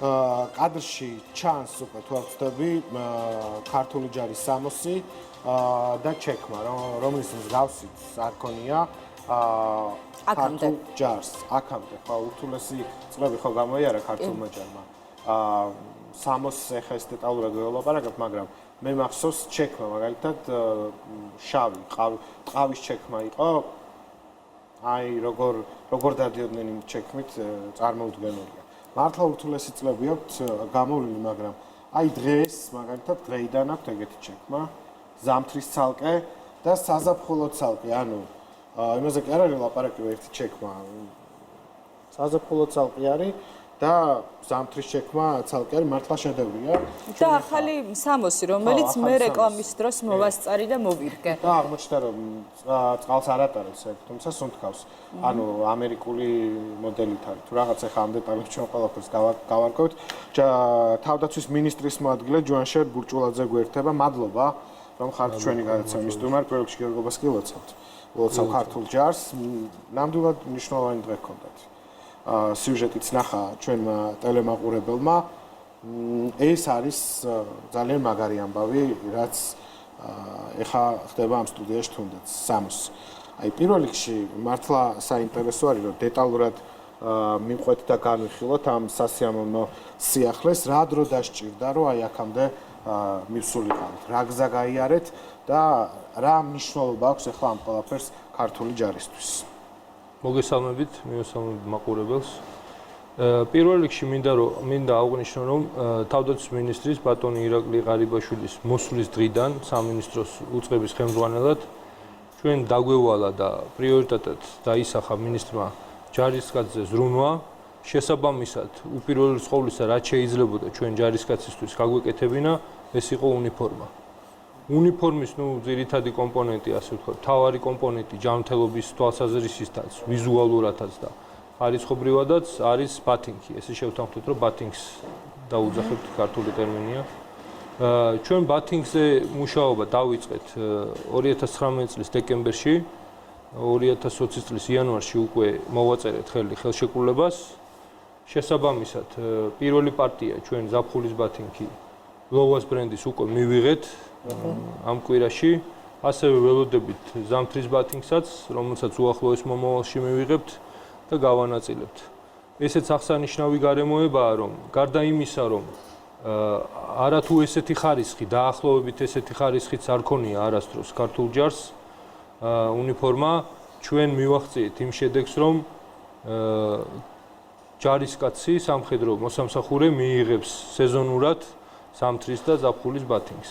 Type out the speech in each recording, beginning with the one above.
კადრში ჩანს უკვე თუ არ ვცდები ქართული ჯარის სამოსი და ჩექმა, რომლის მსგავსიც არ ქონია ქართულ ჯარს. აქამდე ხო ურთულესი წლები ხო გამოიარა ქართულმა ჯარმა. სამოსს ეხა ეს დეტალურად ველაპარაკებ, მაგრამ მე მახსოვს ჩექმა მაგალითად შავი ყავის ჩექმა იყო. აი როგორ დადიოდნენ იმ ჩექმით წარმოუდგენელია. მართლა ურთულესი წლები აქვთ გამოვლილი, მაგრამ აი დღეს მაგალითად დღეიდან აქვთ ეგეთი ჩექმა, ზამთრის ცალკე და საზაფხულო ცალკე, ანუ იმაზე კი არ არის ლაპარაკი ერთი ჩექმა. საზაფხულო ცალკე არის და ზამთრის ჩექმა ცალკე არის, მართლა შედევრია. და ახალი სამოსი, რომელიც მე რეკლამის დროს მოვასწარი და მოვირგე. და აღმოჩნდა რომ წყალს არ ატარებს ეგ, თუმცა სუნთქავს. ანუ ამერიკული მოდელით არის. თუ რაღაც ახლა ამ დეტალებს ჩვენ ყველაფერს გავარკვევთ. თავდაცვის მინისტრის მოადგილე ჯუანშერ ბურჭულაძე გვერდება. მადლობა, რომ ხართ ჩვენი გადაცემის სტუმარი, პირველ რიგში გერგობას კი ლოცავთ. ლოცავ ქართულ ჯარს, ნამდვილად მნიშვნელოვანი დღე გქონდათ. სიუჟეტიც ნახა ჩვენმა ტელემაყურებელმა. ეს არის ძალიან მაგარი ამბავი, რაც ეხა ხდება ამ სტუდიაში თუნდაც სამოს. აი პირველ რიგში მართლა საინტერესო არის რომ დეტალურად მივყვეთ და განვიხილოთ ამ სასიამოვნო სიახლეს, რა დრო დასჭირდა რომ აი აქამდე მივსულიყავით, რა გზა გაიარეთ და რა მნიშვნელობა აქვს ეხლა ამ ყველაფერს ქართული ჯარისთვის. მოგესალმებით, მივესალმებით მაყურებელს. პირველ რიგში მინდა აღვნიშნო, რომ თავდაცვის მინისტრის ბატონი ირაკლი ყარიბაშვილის მოსვლის დღიდან სამინისტროს უწყების ხელმძღვანელად ჩვენ დაგვევალა და პრიორიტეტად დაისახა მინისტრმა ჯარისკაცზე ზრუნვა. შესაბამისად, უპირველეს ყოვლისა, რაც შეიძლებოდა ჩვენ ჯარისკაცისთვის გაგვეკეთებინა, ეს იყო უნიფორმა. უნიფორმის ძირითადი კომპონენტი, ასე ვთქვათ, მთავარი კომპონენტი ჯანმრთელობის თვალსაზრისითაც, ვიზუალურადაც და ხარისხობრივადაც არის ბათინგი. ესე შევთანხმდით, რომ ბათინგს დაუძახებთ, ქართული ტერმინია. ჩვენ ბათინგზე მუშაობა დავიწყეთ 2019 წლის დეკემბერში, 2020 წლის იანვარში უკვე მოვაწერეთ ხელი ხელშეკრულებას. შესაბამისად, პირველი პარტია ჩვენ ზაფხულის ბათინგი ლოვას ბრენდის უკვე მივიღეთ ამ კვირაში. ასევე ველოდებით ზამთრის ბათინგსაც, რომელსაც უახლოეს მომავალში მივიღებთ და გავანაწილებთ. ესეც აღსანიშნავი გარემოებაა, რომ გარდა იმისა, რომ არათუ ესეთი ხარისხი, დაახლოებით ესეთი ხარისხიც არ ქონია არასდროს ქართულ ჯარს უნიფორმა, ჩვენ მივახციეთ იმ შედეგს, რომ ჯარისკაცი სამხედრო მოსამსახურე მიიღებს სეზონურად ზამთრის და ზაფხულის ბათინგს.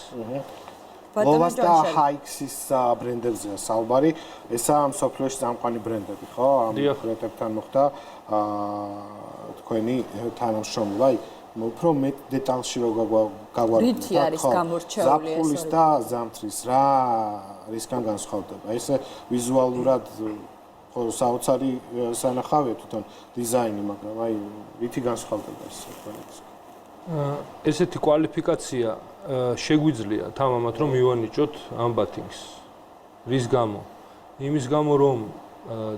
ლოვას და ჰაიქსის ბრენდებზეა საუბარი, ესაა მსოფლიოში წამყვანი ბრენდები, ხო? ამ ბრენდებთან მოხდა თქვენი თანამშრომლობა. უფრო მეტ დეტალში რო გავარკვევთ. რითი არის გამორჩეული ეს? ზაფხულის და ზამთრის რისგან განსხვავდება? ესე ვიზუალურად ხო საოცარი სანახავია თვითონ დიზაინი, მაგრამ აი რითი განსხვავდება ეს თქვენთვის? ესეთი კვალიფიკაცია შეგვიძლია თამამად რომ მივანიჭოთ ამ ბათინგს. რის გამო? იმის გამო რომ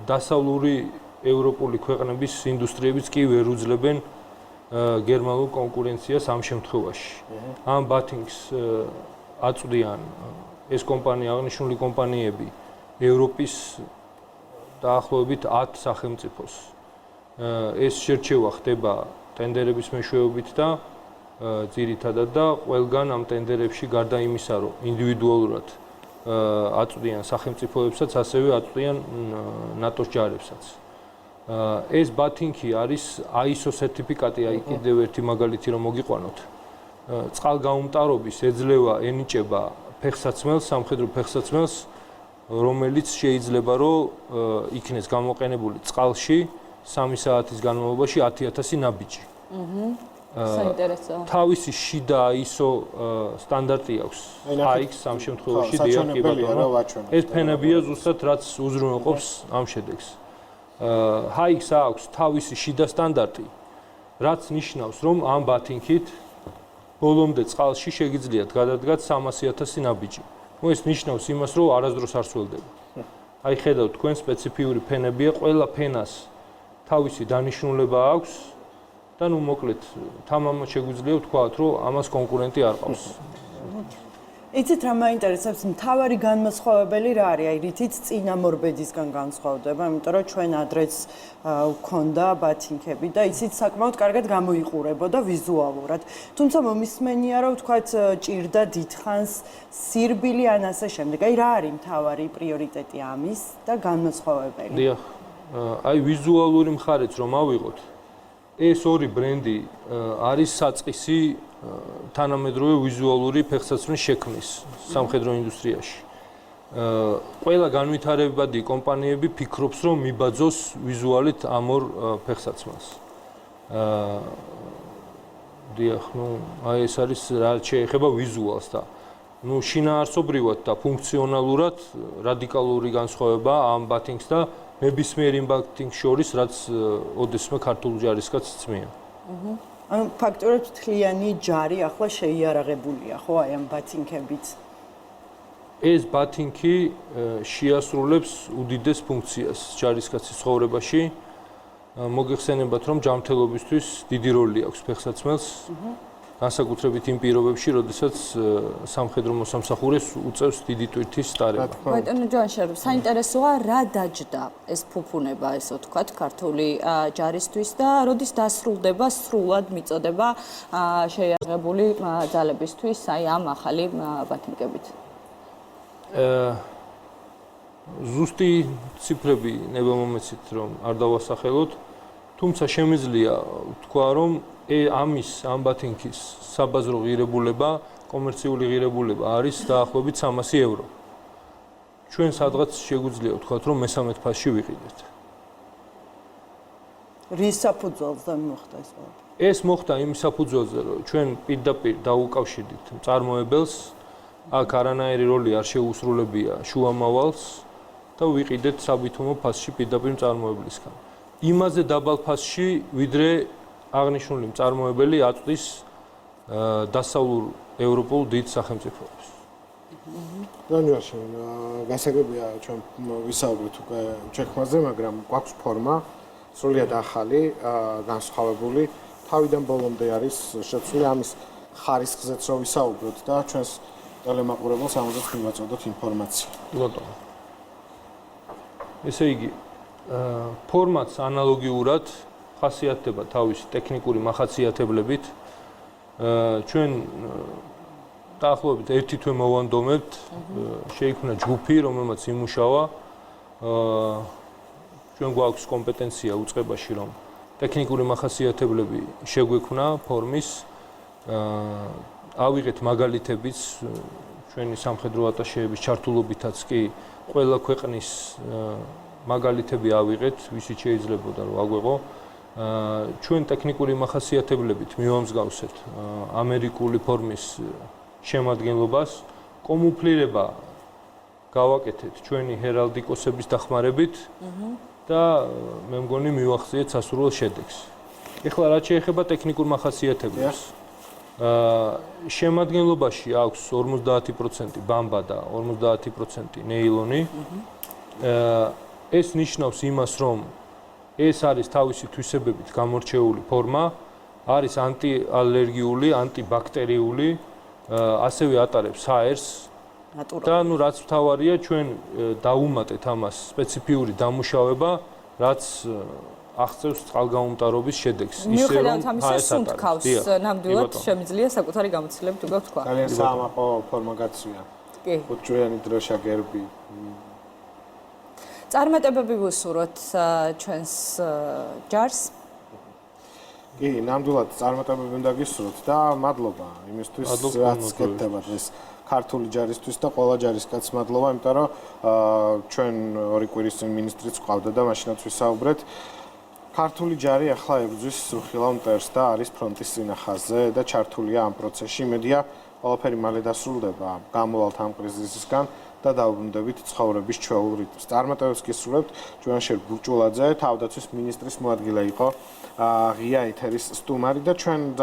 დასავლური ევროპული ქვეყნების ინდუსტრიებიც კი ვერ უძლებენ გერმანულ კონკურენციას ამ შემთხვევაში. ამ ბათინგს აწვდიან ეს კომპანია, აღნიშნული კომპანიები ევროპის დაახლოებით 10 სახელმწიფოს. ეს შერჩევა ხდება ტენდერების მეშვეობით და ძირითადად და ყველგან ამ ტენდერებში გარდა იმისა, რომ ინდივიდუალურად აწვდიან სახელმწიფოებსაც, ასევე აწვდიან ნატოს ჯარებსაც. ეს ბათინგი არის ISO სერტიფიკატი, აი კიდევ ერთი მაგალითი რომ მოგიყვანოთ. წყალგაუმტარობის ეძლევა ენიჭება ფეხსაცმელს, სამხედრო ფეხსაცმელს, რომელიც შეიძლება რომ იქნეს გამოყენებული წყალში 3 საათის განმავლობაში 10,000 ნაბიჯი. საინტერესოა. თავისი შიდა ISO სტანდარტი აქვს. AX ამ შემთხვევაში დიახ კი ბატონო. ეს ფენებია ზუსტად რაც უზრუნველყოფს ამ შედეგს. AX აქვს თავისი შიდა სტანდარტი, რაც ნიშნავს, რომ ამ ბათინგით ბოლომდე წყალში შეგიძლიათ გადადგათ 300,000 ნაბიჯი. ეს ნიშნავს იმას, რომ არასდროს არ სველდება. აი ხედავთ, თქვენ სპეციფიური ფენებია, ყველა ფენას თავისი დანიშნულება აქვს და ნუ მოკლედ თამამად შეგვიძლია ვთქვათ, რომ ამას კონკურენტი არ ყავს. იცით რა მაინტერესებს, მთავარი განმასხვავებელი რა არის? აი რითიც წინამორბედისგან განსხვავდება, იმიტომ რომ ჩვენ ადრეც ვქონდა ბათინქები და იცით საკმაოდ კარგად გამოიყურებოდა ვიზუალურად. თუმცა მომისმენია რომ ვთქვათ ჭირდა დიდხანს სირბილი ან ასე შემდეგ. აი რა არის მთავარი პრიორიტეტი ამის და განმასხვავებელი? დიახ. აი ვიზუალური მხარეც რომ ავიღოთ, ეს ორი ბრენდი არის საწყისი თანამედროვე ვიზუალური ფეხსაცმლის შექმნის სამხედრო ინდუსტრიაში. ყველა განვითარებადი კომპანიები ფიქრობს, რომ მიბაძოს ვიზუალით ამ ორ ფეხსაცმელს. დიახ, ნუ აი ეს არის რა შეეხება ვიზუალს და ნუ შინაარსობრივად და ფუნქციონალურად რადიკალური განსხვავება ამ ბათინგს და ნებისმიერ იმ ბათინგს შორის, რაც ოდესმე ქართულ ჯარისკაცს წმია. ანუ ფაქტობრივად მთლიანი ჯარი ახლა შეიარაღებულია, ხო, აი ამ ბათინქებით. ეს ბათინგი შეასრულებს უდიდეს ფუნქციას ჯარისკაცის ცხოვრებაში. მოგეხსენებათ, რომ ჯანმრთელობისთვის დიდი როლი აქვს ფეხსაცმელს, განსაკუთრებით იმ პირობებში, როდესაც სამხედრო მოსამსახურეს უწევს დიდი ტვირთის სტარება. ბატონო ჯანშარ, საინტერესოა რა დაჯდა ეს ფუფუნება, ესე ვთქვათ, ქართული ჯარისთვის და როდის დასრულდება სრულად მიწოდება შეიარაღებული ძალებისთვის, აი ამ ახალი ბათინგებით. ზუსტი ციფრები ნება მომეცით, რომ არ დავასახელოთ, თუმცა შემიძლია ვთქვა, რომ ამ ბათინგის საბაზრო ღირებულება, კომერციული ღირებულება არის დაახლოებით 300 евро. ჩვენ სადღაც შეგვიძლია ვთქვათ, რომ მე-13 ფასში ვიყიდეთ. რის საფუძველზე მოხდა ეს ყველაფერი? ეს მოხდა იმის საფუძველზე, რომ ჩვენ პირდაპირ დაუკავშირდით მწარმოებელს, აქ არანაირი როლი არ შეუსრულებია შუამავალს და ვიყიდეთ საბითუმო ფასში პირდაპირ მწარმოებლისგან. იმაზე დაბალ ფასში, ვიდრე აღნიშნული მწარმოებელი აწვდის დასავლურ ევროპულ დიდ სახელმწიფოებს. დანიელში გასაგებია ჩვენ ვისაუბრეთ უკვე ჩექმაზე, მაგრამ გვაქვს ფორმა სრულიად ახალი, განსხვავებული, თავიდან ბოლომდე არის შეცვლილი ამის ხარისხზეც რო ვისაუბროთ და ჩვენს ტელემაყურებელს ამაზეც მივაწოდოთ ინფორმაცია. ბატონო. ესე იგი, ფორმატს ანალოგიურად ხასიათდება თავისი ტექნიკური მახასიათებლებით. ჩვენ დაახლოებით ერთი თვე მოვანდომებთ, შეიქმნა ჯგუფი, რომელმაც იმუშავა. ჩვენ გვაქვს კომპეტენცია უწყებაში, რომ ტექნიკური მახასიათებლები შეგვექმნა ფორმის. ავიღეთ მაგალითებიც ჩვენი სამხედრო ატაშეების ჩართულობითაც კი ყველა ქვეყნის მაგალითები ავიღეთ, ვისიც შეიძლებოდა რომ აგვეღო. ჩვენ ტექნიკური მახასიათებლებით მივამსგავსეთ ამერიკული ფორმის შემადგენლობას, კომუფლირება გავაკეთეთ ჩვენი ჰერალდიკოსების დახმარებით და მე მგონი მივახციეთ სასურველ შედეგს. ეხლა რაც შეეხება ტექნიკურ მახასიათებლებს, შემადგენლობაში აქვს 50% ბამბა და 50% ნეილონი. ეს ნიშნავს იმას, რომ ეს არის თავისი თვისებებით გამორჩეული ფორმა, არის ანტიალერგიული, ანტიბაქტერიული, ასევე ატარებს ჰაერს. და ნუ რაც მთავარია, ჩვენ დავუმატეთ ამას სპეციფიური დამუშავება, რაც აღწევს წყალგამომტარობის შედეგს. მიუხედავად ამისა, სუნთქავს ნამდვილად შემიძლია საკუთარი გამოცდილებით უკვე ვთქვა. ძალიან საამაყო ფორმა გაცვია. კი. 5 ჯვიანი დროშა გერბი. წარმატებები ვუსურვოთ ჩვენს ჯარს. კი, ნამდვილად წარმატებები უნდა გისურვოთ და მადლობა იმისთვის, რაც გეთებათ ეს ქართული ჯარისთვის და ყველა ჯარისკაცს მადლობა, იმიტომ რომ ჩვენ ორი კვირის წინ მინისტრიც ყავდა და მაშინაც ვისაუბრეთ. ქართული ჯარი ახლა ებრძვის უხილავ მტერს და არის ფრონტის წინახაზე და ჩართულია ამ პროცესში. იმედია, ყველაფერი მალე დასრულდება გამოვალთ ამ კრიზისისგან და დაუბრუნდებით ცხოვრების ჩვეულ რიტმს. წარმატებებს გისურვებთ. ჯვანშერ ბურჭულაძე, თავდაცვის მინისტრის მოადგილე იყო ღია ეთერის სტუმარი და ჩვენ